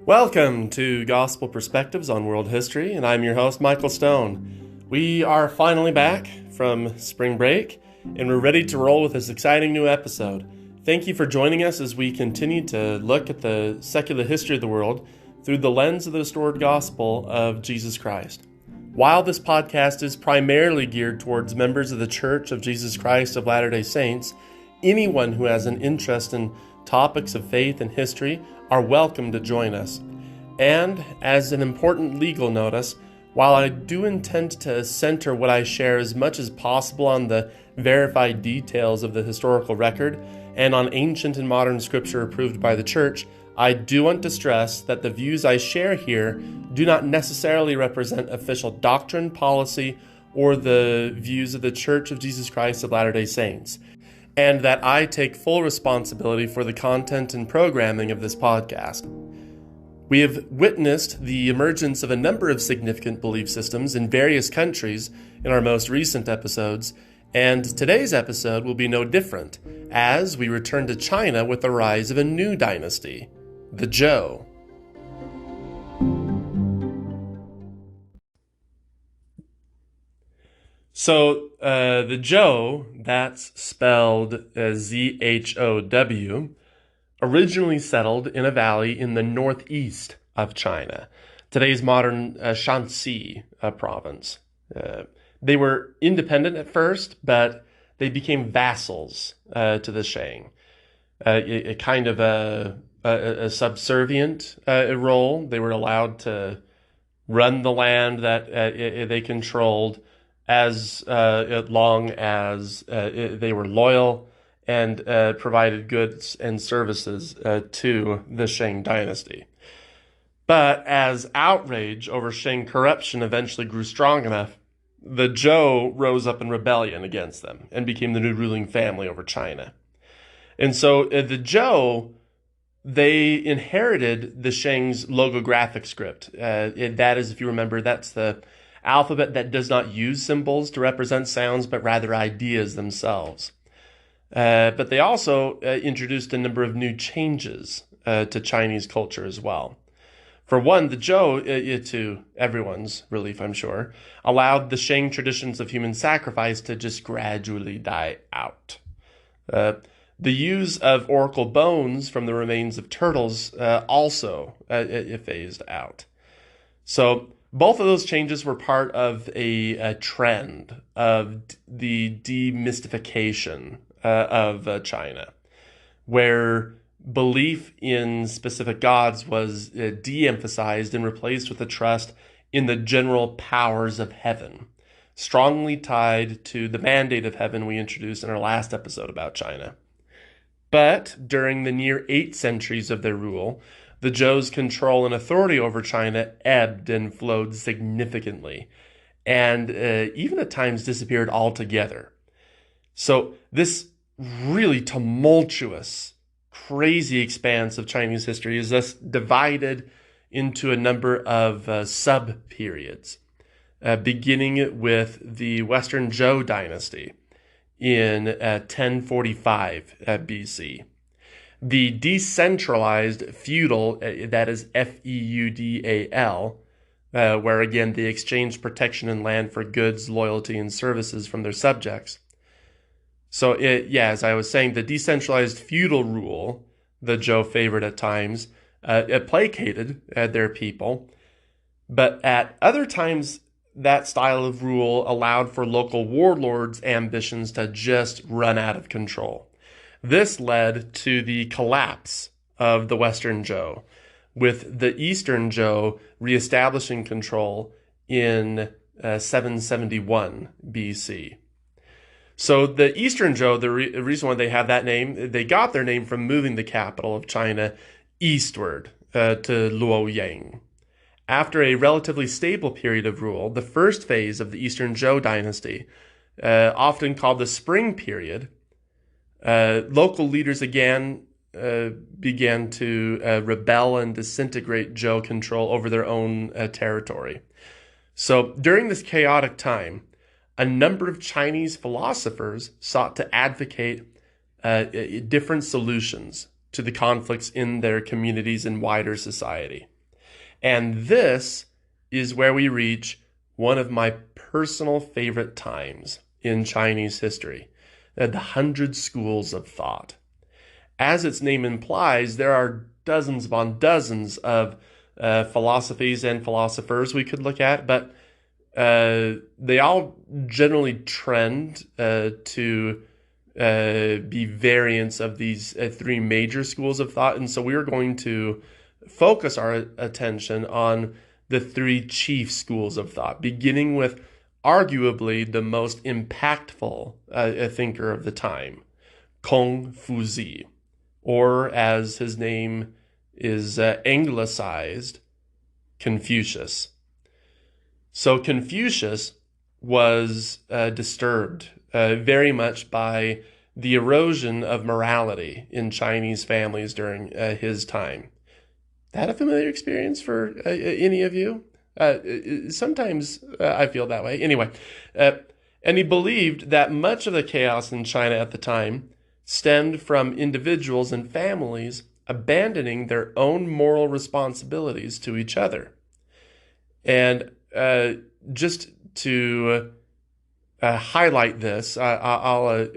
Welcome to Gospel Perspectives on World History, and I'm your host, Michael Stone. We are finally back from spring break, and we're ready to roll with this exciting new episode. Thank you for joining us as we continue to look at the secular history of the world through the lens of the restored gospel of Jesus Christ. While this podcast is primarily geared towards members of the Church of Jesus Christ of Latter-day Saints, anyone who has an interest in topics of faith and history are welcome to join us. And as an important legal notice, while I do intend to center what I share as much as possible on the verified details of the historical record and on ancient and modern scripture approved by the Church, I do want to stress that the views I share here do not necessarily represent official doctrine, policy, or the views of the Church of Jesus Christ of Latter-day Saints, and that I take full responsibility for the content and programming of this podcast. We have witnessed the emergence of a number of significant belief systems in various countries in our most recent episodes, and today's episode will be no different, as we return to China with the rise of a new dynasty, the Zhou. So, the Zhou, that's spelled Z-H-O-W, originally settled in a valley in the northeast of China, today's modern Shanxi province. They were independent at first, but they became vassals to the Shang, a kind of a subservient role. They were allowed to run the land that they controlled as long as they were loyal and provided goods and services to the Shang dynasty. But as outrage over Shang corruption eventually grew strong enough, the Zhou rose up in rebellion against them and became the new ruling family over China. And so the Zhou, they inherited the Shang's logographic script. That is, if you remember, that's the alphabet that does not use symbols to represent sounds, but rather ideas themselves. But they also introduced a number of new changes to Chinese culture as well. For one, the Zhou, to everyone's relief, I'm sure, allowed the Shang traditions of human sacrifice to just gradually die out. The use of oracle bones from the remains of turtles also phased out. So both of those changes were part of a trend of the demystification of China, where belief in specific gods was de-emphasized and replaced with a trust in the general powers of heaven, strongly tied to the mandate of heaven we introduced in our last episode about China. But during the near 8 centuries of their rule, the Zhou's control and authority over China ebbed and flowed significantly, and even at times disappeared altogether. So this really tumultuous, crazy expanse of Chinese history is thus divided into a number of sub-periods, beginning with the Western Zhou dynasty in 1045 BC. The decentralized feudal, that is Feudal, where again they exchanged protection and land for goods, loyalty, and services from their subjects. So, as I was saying, the decentralized feudal rule the Zhou favored at times, it placated their people, but at other times that style of rule allowed for local warlords' ambitions to just run out of control. This led to the collapse of the Western Zhou, with the Eastern Zhou reestablishing control in 771 BC. So the Eastern Zhou, the reason why they have that name, they got their name from moving the capital of China eastward to Luoyang. After a relatively stable period of rule, the first phase of the Eastern Zhou dynasty, often called the Spring Period, local leaders again began to rebel and disintegrate Zhou control over their own territory. So during this chaotic time, a number of Chinese philosophers sought to advocate different solutions to the conflicts in their communities and wider society. And this is where we reach one of my personal favorite times in Chinese history, the 100 schools of thought. As its name implies, there are dozens upon dozens of philosophies and philosophers we could look at, but they all generally trend to be variants of these three major schools of thought. And so we are going to focus our attention on the three chief schools of thought, beginning with arguably the most impactful thinker of the time, Confucius, or as his name is anglicized, Confucius. So Confucius was disturbed very much by the erosion of morality in Chinese families during his time. That a familiar experience for any of you? Sometimes I feel that way. Anyway, and he believed that much of the chaos in China at the time stemmed from individuals and families abandoning their own moral responsibilities to each other. And just to highlight this, I'll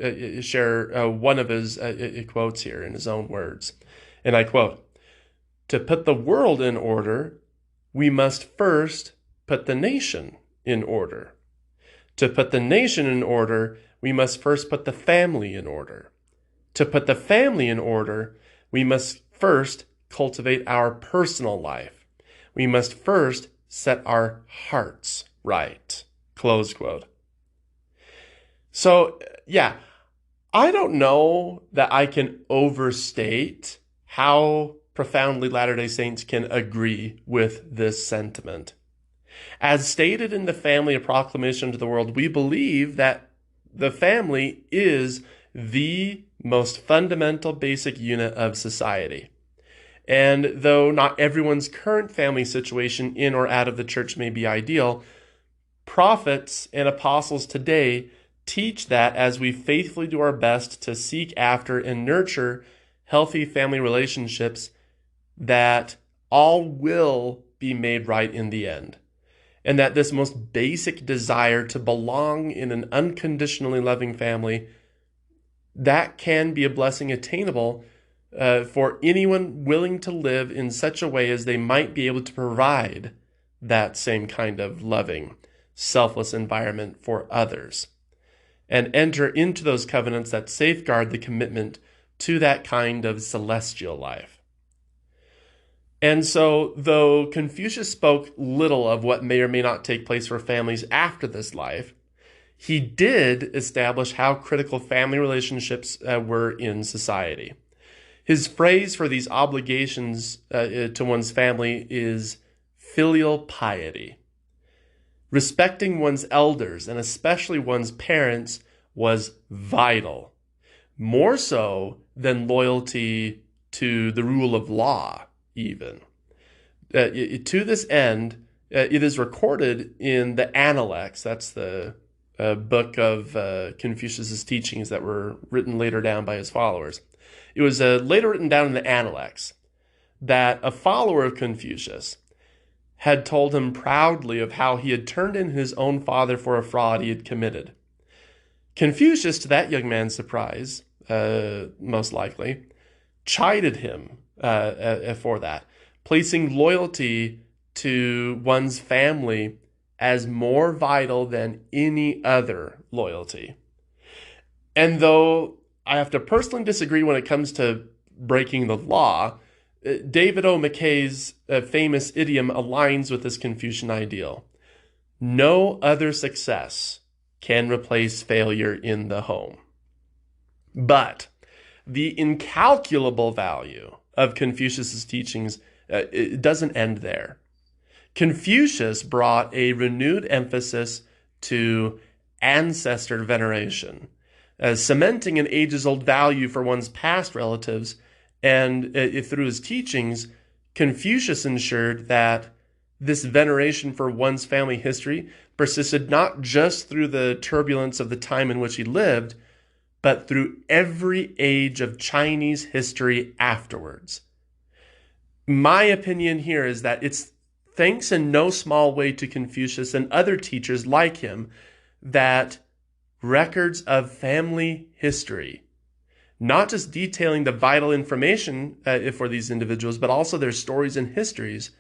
share one of his quotes here in his own words. And I quote, "To put the world in order, we must first put the nation in order. To put the nation in order, we must first put the family in order. To put the family in order, we must first cultivate our personal life. We must first set our hearts right." Close quote. So, yeah, I don't know that I can overstate how profoundly Latter-day Saints can agree with this sentiment. As stated in the Family, a Proclamation to the World, we believe that the family is the most fundamental basic unit of society. And though not everyone's current family situation in or out of the church may be ideal, prophets and apostles today teach that as we faithfully do our best to seek after and nurture healthy family relationships, that all will be made right in the end. And that this most basic desire to belong in an unconditionally loving family, that can be a blessing attainable for anyone willing to live in such a way as they might be able to provide that same kind of loving, selfless environment for others, and enter into those covenants that safeguard the commitment to that kind of celestial life. And so, though Confucius spoke little of what may or may not take place for families after this life, he did establish how critical family relationships were in society. His phrase for these obligations to one's family is filial piety. Respecting one's elders, and especially one's parents, was vital, more so than loyalty to the rule of law, even. To this end, it is recorded in the Analects, that's the book of Confucius's teachings that were written later down by his followers. It was later written down in the Analects that a follower of Confucius had told him proudly of how he had turned in his own father for a fraud he had committed. Confucius, to that young man's surprise, most likely, chided him for that, placing loyalty to one's family as more vital than any other loyalty. And though I have to personally disagree when it comes to breaking the law, David O. McKay's famous idiom aligns with this Confucian ideal. No other success can replace failure in the home. But the incalculable value of Confucius's teachings it doesn't end there. Confucius brought a renewed emphasis to ancestor veneration, cementing an ages-old value for one's past relatives. And through his teachings, Confucius ensured that this veneration for one's family history persisted not just through the turbulence of the time in which he lived, but through every age of Chinese history afterwards. My opinion here is that it's thanks in no small way to Confucius and other teachers like him, that records of family history, not just detailing the vital information for these individuals, but also their stories and histories,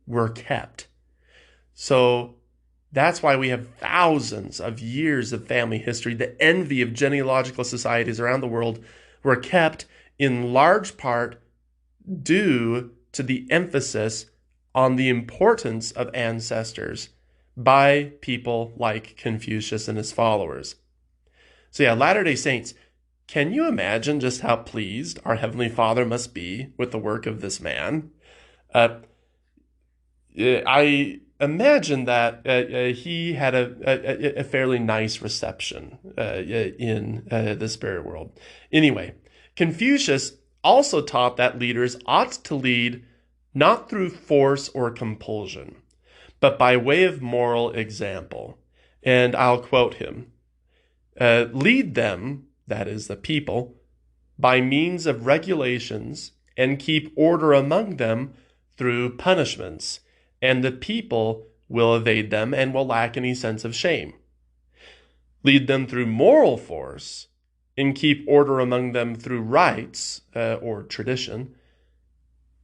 were kept. So that's why we have thousands of years of family history. The envy of genealogical societies around the world were kept in large part due to the emphasis on the importance of ancestors by people like Confucius and his followers. So yeah, Latter-day Saints, can you imagine just how pleased our Heavenly Father must be with the work of this man? I imagine that he had a fairly nice reception in the spirit world. Anyway, Confucius also taught that leaders ought to lead not through force or compulsion, but by way of moral example. And I'll quote him. Lead them, that is the people, by means of regulations, and keep order among them through punishments, and the people will evade them and will lack any sense of shame. Lead them through moral force, and keep order among them through rites or tradition,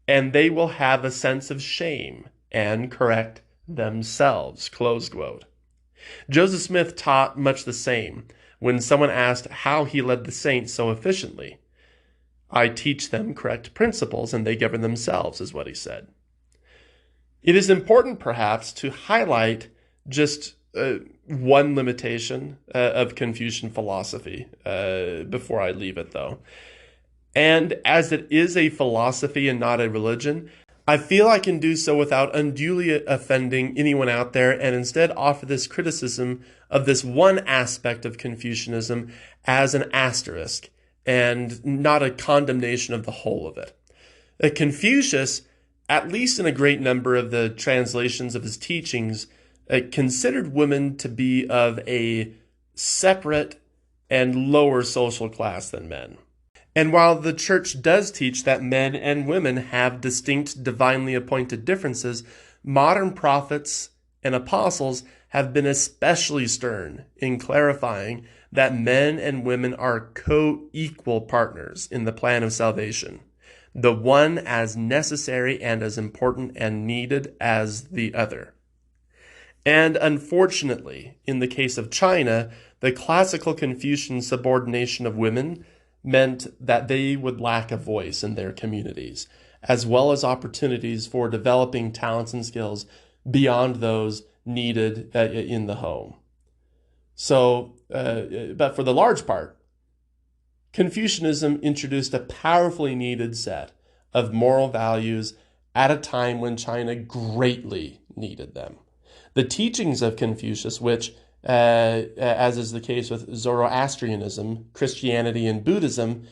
and they will have a sense of shame and correct themselves. Close quote. Joseph Smith taught much the same when someone asked how he led the saints so efficiently. I teach them correct principles and they govern themselves, is what he said. It is important, perhaps, to highlight just one limitation of Confucian philosophy before I leave it, though. And as it is a philosophy and not a religion, I feel I can do so without unduly offending anyone out there, and instead offer this criticism of this one aspect of Confucianism as an asterisk and not a condemnation of the whole of it. Confucius, at least in a great number of the translations of his teachings, considered women to be of a separate and lower social class than men. And while the church does teach that men and women have distinct divinely appointed differences, modern prophets and apostles have been especially stern in clarifying that men and women are co-equal partners in the plan of salvation, the one as necessary and as important and needed as the other. And unfortunately, in the case of China, the classical Confucian subordination of women meant that they would lack a voice in their communities, as well as opportunities for developing talents and skills beyond those needed in the home. So, but for the large part, Confucianism introduced a powerfully needed set of moral values at a time when China greatly needed them. The teachings of Confucius, which as is the case with Zoroastrianism, Christianity, and Buddhism,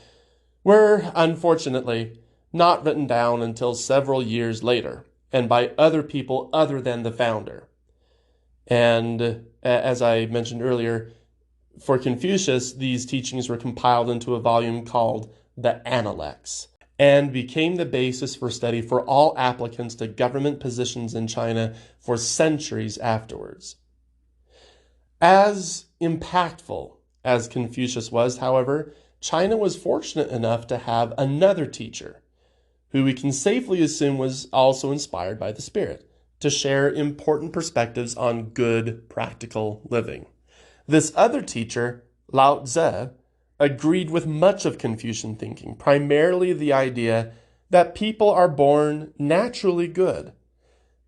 were unfortunately not written down until several years later, and by other people other than the founder. And as I mentioned earlier, for Confucius, these teachings were compiled into a volume called the Analects, and became the basis for study for all applicants to government positions in China for centuries afterwards. As impactful as Confucius was, however, China was fortunate enough to have another teacher, who we can safely assume was also inspired by the Spirit, to share important perspectives on good, practical living. This other teacher, Lao Tzu, agreed with much of Confucian thinking, primarily the idea that people are born naturally good.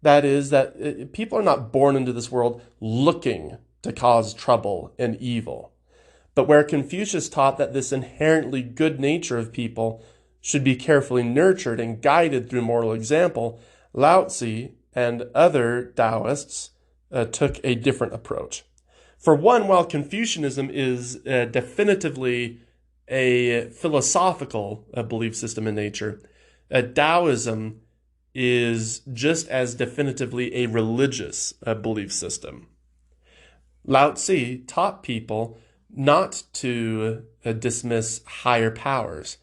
That is, that people are not born into this world looking to cause trouble and evil. But where Confucius taught that this inherently good nature of people should be carefully nurtured and guided through moral example, Lao Tzu and other Taoists took a different approach. For one, while Confucianism is definitively a philosophical belief system in nature, Taoism is just as definitively a religious belief system. Lao Tzu taught people not to dismiss higher powers,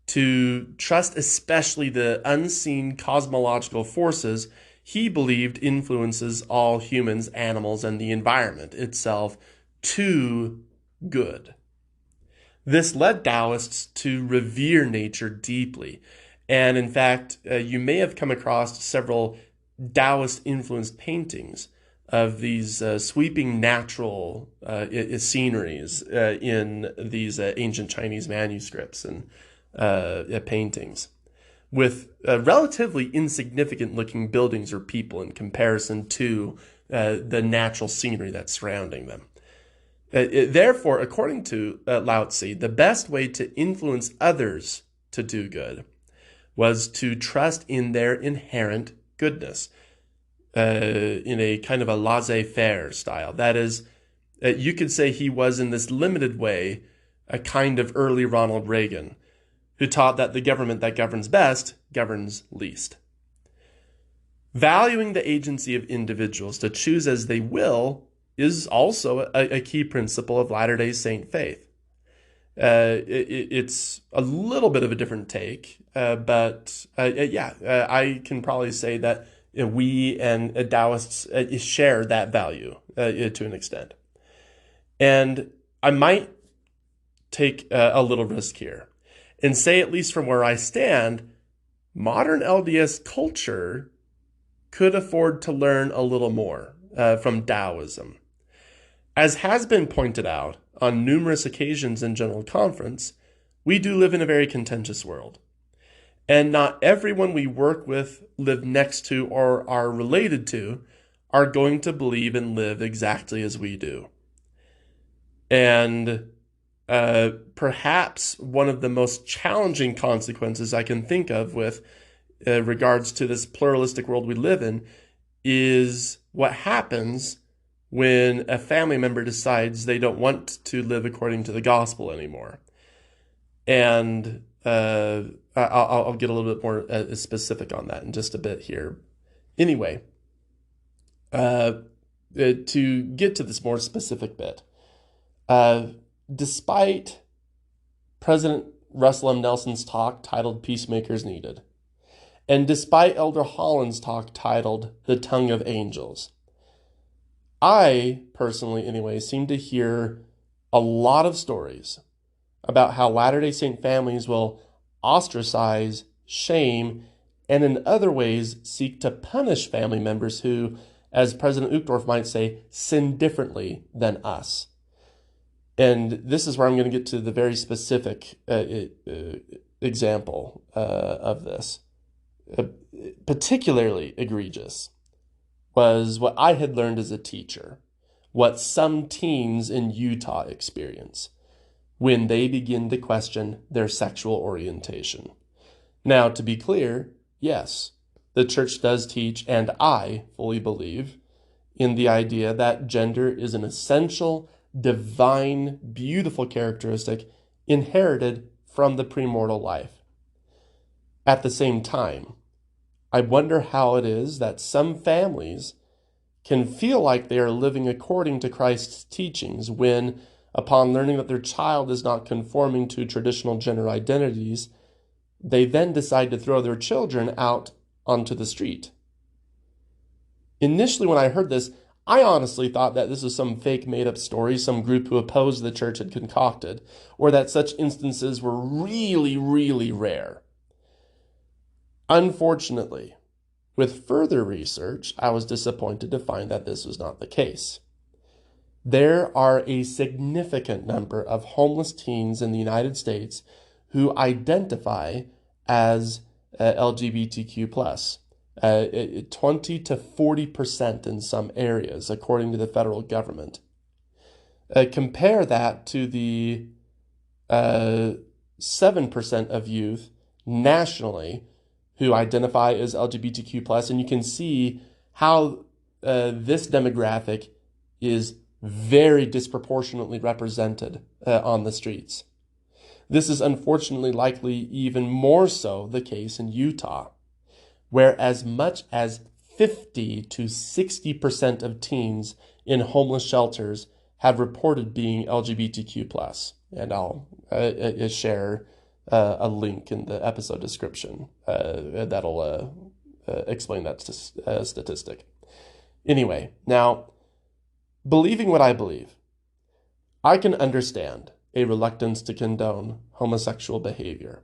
to trust especially the unseen cosmological forces he believed influences all humans, animals, and the environment itself to good. This led Taoists to revere nature deeply. And in fact, you may have come across several Taoist-influenced paintings of these sweeping natural sceneries in these ancient Chinese manuscripts and paintings, with relatively insignificant-looking buildings or people in comparison to the natural scenery that's surrounding them. Therefore, according to Lao Tzu, the best way to influence others to do good was to trust in their inherent goodness, in a kind of a laissez-faire style. That is, you could say he was in this limited way a kind of early Ronald Reagan, who taught that the government that governs best governs least. Valuing the agency of individuals to choose as they will is also a key principle of Latter-day Saint faith. It's a little bit of a different take, but I can probably say that we and Taoists share that value to an extent. And I might take a little risk here and say, at least from where I stand, modern LDS culture could afford to learn a little more from Taoism. As has been pointed out on numerous occasions in General Conference, we do live in a very contentious world. And not everyone we work with, live next to, or are related to are going to believe and live exactly as we do. And perhaps one of the most challenging consequences I can think of with regards to this pluralistic world we live in is what happens when a family member decides they don't want to live according to the gospel anymore. And I'll get a little bit more specific on that in just a bit here. Anyway, to get to this more specific bit, despite President Russell M. Nelson's talk titled Peacemakers Needed, and despite Elder Holland's talk titled The Tongue of Angels, I, personally anyway, seem to hear a lot of stories about how Latter-day Saint families will ostracize, shame, and in other ways seek to punish family members who, as President Uchtdorf might say, sin differently than us. And this is where I'm going to get to the very specific example of this. Particularly egregious was what I had learned as a teacher, what some teens in Utah experience when they begin to question their sexual orientation. Now, to be clear, yes, the church does teach, and I fully believe, in the idea that gender is an essential, divine, beautiful characteristic inherited from the premortal life. At the same time, I wonder how it is that some families can feel like they are living according to Christ's teachings when, upon learning that their child is not conforming to traditional gender identities, they then decide to throw their children out onto the street. Initially, when I heard this, I honestly thought that this was some fake made-up story some group who opposed the church had concocted, or that such instances were really, really rare. Unfortunately, with further research, I was disappointed to find that this was not the case. There are a significant number of homeless teens in the United States who identify as LGBTQ+, 20 to 40% in some areas, according to the federal government. Compare that to the 7% of youth nationally who identify as LGBTQ+, and you can see how this demographic is very disproportionately represented on the streets. This is unfortunately likely even more so the case in Utah, where as much as 50 to 60% of teens in homeless shelters have reported being LGBTQ+. And I'll share a link in the episode description that'll explain that statistic. Anyway, now, believing what I believe, I can understand a reluctance to condone homosexual behavior,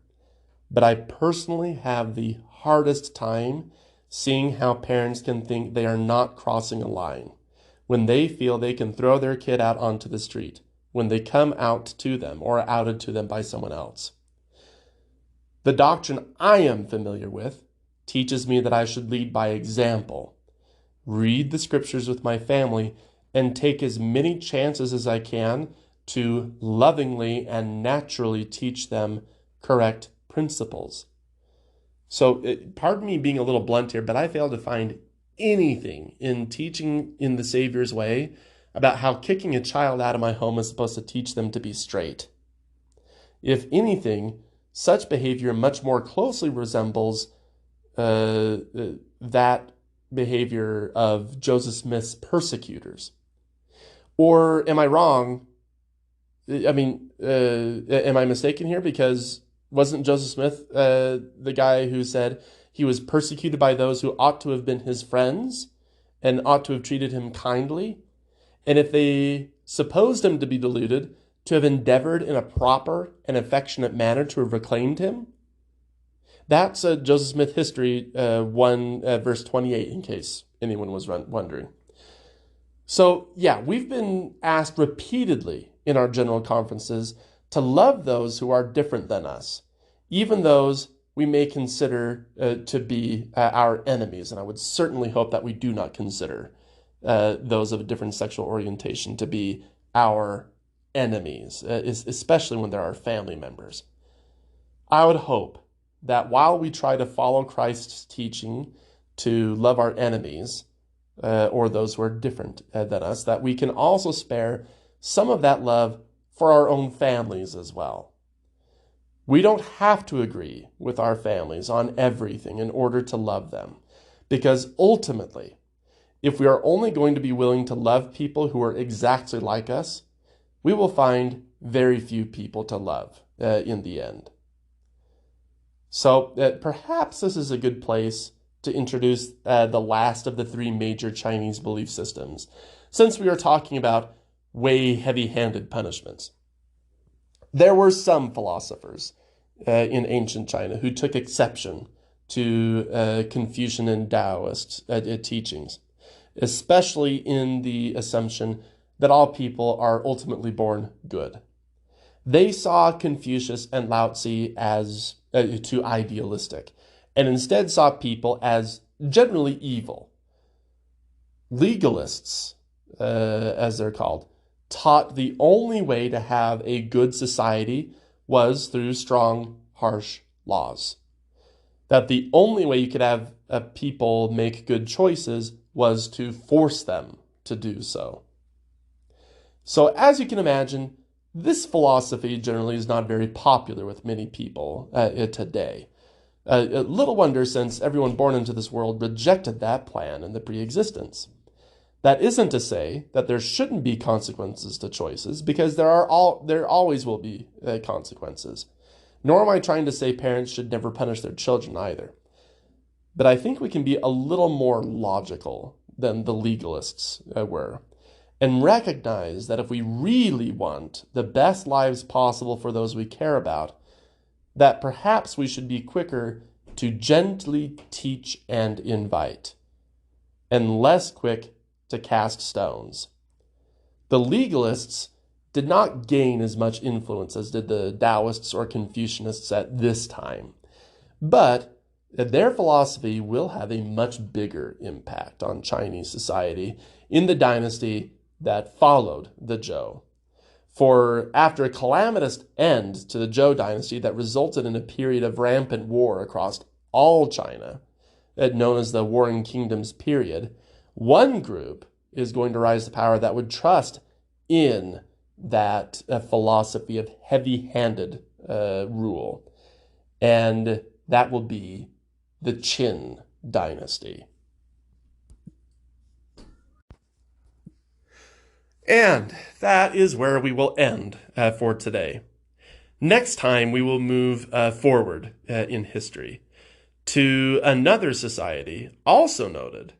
but I personally have the hardest time seeing how parents can think they are not crossing a line when they feel they can throw their kid out onto the street when they come out to them or outed to them by someone else. The doctrine I am familiar with teaches me that I should lead by example, read the scriptures with my family, and take as many chances as I can to lovingly and naturally teach them correct principles. So, pardon me being a little blunt here, but I fail to find anything in teaching in the Savior's way about how kicking a child out of my home is supposed to teach them to be straight. If anything, such behavior much more closely resembles that behavior of Joseph Smith's persecutors. Or am I wrong? Am I mistaken here? Because wasn't Joseph Smith the guy who said he was persecuted by those who ought to have been his friends and ought to have treated him kindly? And if they supposed him to be deluded, to have endeavored in a proper and affectionate manner to have reclaimed him? That's Joseph Smith History 1 verse 28, in case anyone was wondering. So, yeah, we've been asked repeatedly in our general conferences to love those who are different than us, even those we may consider to be our enemies. And I would certainly hope that we do not consider those of a different sexual orientation to be our enemies, especially when they're our family members. I would hope that while we try to follow Christ's teaching to love our enemies, or those who are different than us, that we can also spare some of that love for our own families as well. We don't have to agree with our families on everything in order to love them, because ultimately, if we are only going to be willing to love people who are exactly like us, we will find very few people to love in the end. So perhaps this is a good place to introduce the last of the three major Chinese belief systems, since we are talking about way heavy-handed punishments. There were some philosophers in ancient China who took exception to Confucian and Taoist teachings, especially in the assumption that all people are ultimately born good. They saw Confucius and Lao Tzu as too idealistic, and instead saw people as generally evil. Legalists, as they're called, taught the only way to have a good society was through strong, harsh laws. That the only way you could have people make good choices was to force them to do so. So as you can imagine, this philosophy generally is not very popular with many people today. Little wonder, since everyone born into this world rejected that plan in the pre-existence. That isn't to say that there shouldn't be consequences to choices, because there always will be consequences. Nor am I trying to say parents should never punish their children either. But I think we can be a little more logical than the legalists were, and recognize that if we really want the best lives possible for those we care about, that perhaps we should be quicker to gently teach and invite, and less quick to cast stones. The legalists did not gain as much influence as did the Taoists or Confucianists at this time, but their philosophy will have a much bigger impact on Chinese society in the dynasty that followed the Zhou. For after a calamitous end to the Zhou dynasty that resulted in a period of rampant war across all China, known as the Warring Kingdoms period, one group is going to rise to power that would trust in that philosophy of heavy-handed rule. And that will be the Qin dynasty. And that is where we will end for today. Next time, we will move forward in history to another society also noted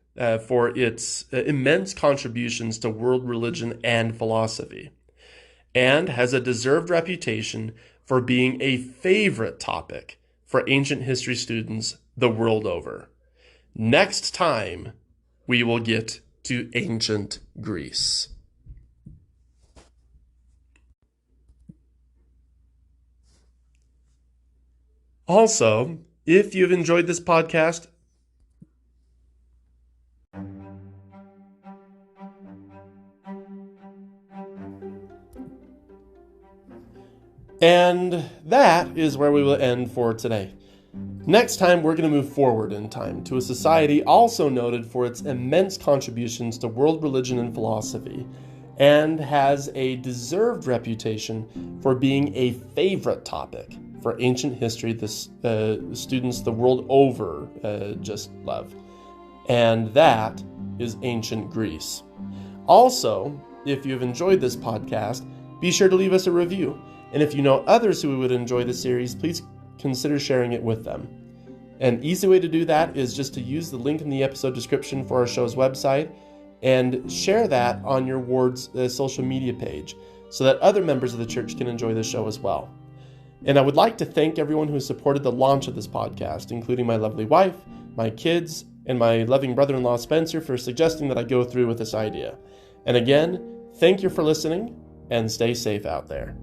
for its immense contributions to world religion and philosophy, and has a deserved reputation for being a favorite topic for ancient history students the world over. Next time, we will get to ancient Greece. Also, if you've enjoyed this podcast, and that is where we will end for today. Next time, we're going to move forward in time to a society also noted for its immense contributions to world religion and philosophy, and has a deserved reputation for being a favorite topic for ancient history the students the world over just love. And that is ancient Greece. Also, if you've enjoyed this podcast, be sure to leave us a review. And if you know others who would enjoy the series, please consider sharing it with them. An easy way to do that is just to use the link in the episode description for our show's website and share that on your ward's social media page so that other members of the church can enjoy the show as well. And I would like to thank everyone who supported the launch of this podcast, including my lovely wife, my kids, and my loving brother-in-law Spencer for suggesting that I go through with this idea. And again, thank you for listening, and stay safe out there.